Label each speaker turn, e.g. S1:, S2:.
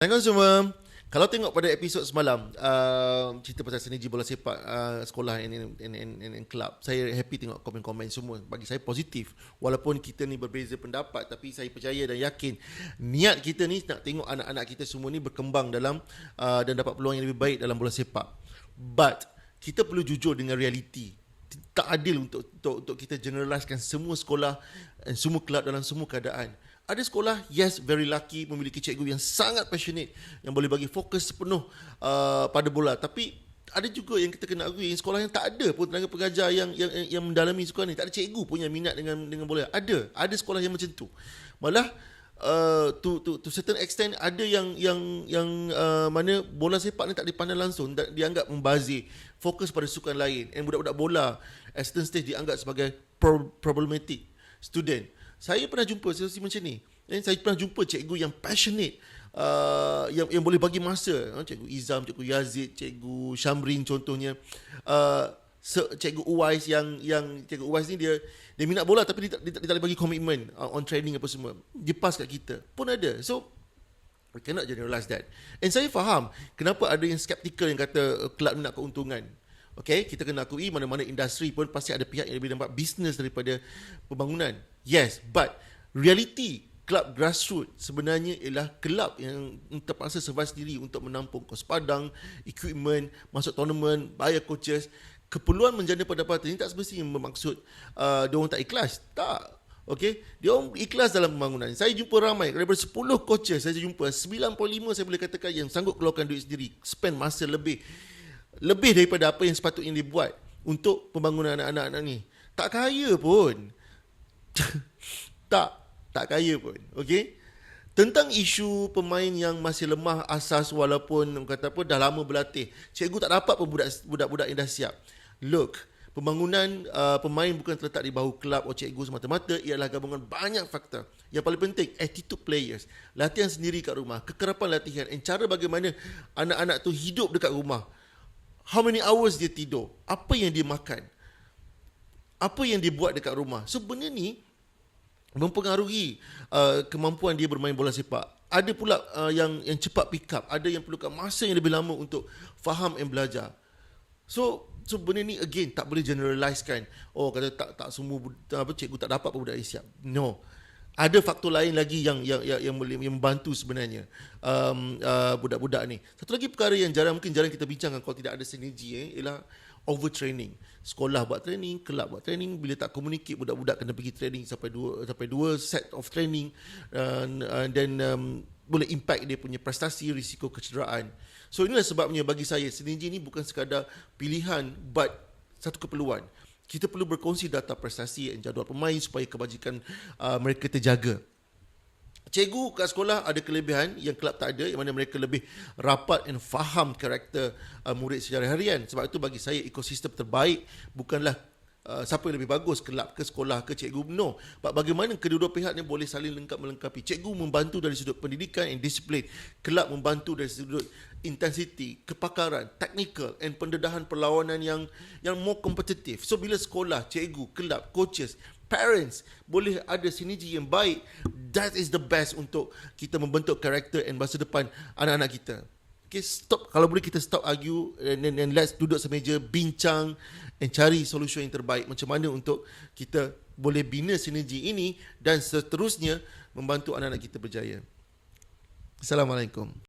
S1: Assalamualaikum semua. Kalau tengok pada episod semalam, cerita pasal sinergi bola sepak sekolah and club, saya happy tengok komen-komen semua. Bagi saya positif. Walaupun kita ni berbeza pendapat, tapi saya percaya dan yakin niat kita ni nak tengok anak-anak kita semua ni berkembang dalam dan dapat peluang yang lebih baik dalam bola sepak. But kita perlu jujur dengan realiti. Tak adil untuk kita generalisekan semua sekolah dan semua kelab dalam semua keadaan. Ada sekolah, yes, very lucky, memiliki cikgu yang sangat passionate, yang boleh bagi fokus sepenuh pada bola. Tapi ada juga yang kita kena akui, sekolah yang tak ada pun tenaga pengajar yang mendalami sukan ni. Tak ada cikgu punya minat dengan bola. Ada sekolah yang macam tu. Malah to certain extent ada yang mana bola sepak ni tak dipandang langsung, dianggap membazir, fokus pada sukan lain, and budak-budak bola at certain stage dianggap sebagai problematic student. Saya pernah jumpa situasi macam ni. Saya pernah jumpa cikgu yang passionate, yang boleh bagi masa. Cikgu Izam, Cikgu Yazid, Cikgu Syamrin contohnya. Cikgu Uwais yang Cikgu Uwais ni dia minat bola tapi dia tak boleh bagi komitmen on training apa semua. Dia pass kat kita. Pun ada. So we cannot generalize that. And saya faham kenapa ada yang skeptical yang kata kelab ni nak keuntungan. Okay, kita kena akui mana-mana industri pun pasti ada pihak yang lebih nampak bisnes daripada pembangunan. Yes, but reality kelab grassroots sebenarnya ialah kelab yang terpaksa survive sendiri untuk menampung kos padang, equipment, masuk tournament, bayar coaches. Keperluan menjana pendapatan ini tak semestinya bermaksud diorang tak ikhlas. Tak. Okay, diorang ikhlas dalam pembangunan. Saya jumpa ramai, daripada 10 coaches saya jumpa, 9.5 saya boleh katakan yang sanggup keluarkan duit sendiri, spend masa lebih daripada apa yang sepatutnya dibuat untuk pembangunan anak-anak ni. Tak kaya pun. tak kaya pun. Okey. Tentang isu pemain yang masih lemah asas walaupun kata apa dah lama berlatih. Cikgu tak dapat pun budak-budak yang dah siap. Look, pembangunan pemain bukan terletak di bahu kelab atau cikgu semata-mata, ialah gabungan banyak faktor. Yang paling penting, attitude players, latihan sendiri kat rumah, kekerapan latihan, dan cara bagaimana anak-anak tu hidup dekat rumah. How many hours dia tidur? Apa yang dia makan? Apa yang dia buat dekat rumah? So benda ni mempengaruhi kemampuan dia bermain bola sepak. Ada pula yang cepat pick up, ada yang perlukan masa yang lebih lama untuk faham dan belajar. So benda ni again tak boleh generalisekan. Oh, kata tak semua cikgu tak dapat budak siap. No. Ada faktor lain lagi yang boleh membantu sebenarnya budak-budak ni. Satu lagi perkara yang mungkin jarang kita bincangkan kalau tidak ada sinergi ialah overtraining. Sekolah buat training, kelab buat training, bila tak communicate budak-budak kena pergi training sampai dua set of training, dan boleh impact dia punya prestasi, risiko kecederaan. So inilah sebabnya bagi saya sinergi ni bukan sekadar pilihan but satu keperluan. Kita perlu berkongsi data prestasi dan jadual pemain supaya kebajikan mereka terjaga. Cikgu kat sekolah ada kelebihan yang kelab tak ada, yang mana mereka lebih rapat dan faham karakter murid secara harian. Sebab itu bagi saya ekosistem terbaik bukanlah siapa yang lebih bagus, kelab ke sekolah ke cikgu. No. Bagaimana kedua-dua pihak ni boleh saling melengkapi. Cikgu membantu dari sudut pendidikan dan disiplin. Kelab membantu dari sudut intensity, kepakaran, technical and pendedahan perlawanan yang more kompetitif. So bila sekolah, cikgu, kelab, coaches, parents boleh ada sinergi yang baik, that is the best untuk kita membentuk karakter dan masa depan anak-anak kita. Okay, stop. Kalau boleh kita stop argue and let's duduk semeja, bincang dan cari solusi yang terbaik. Macam mana untuk kita boleh bina sinergi ini dan seterusnya membantu anak-anak kita berjaya. Assalamualaikum.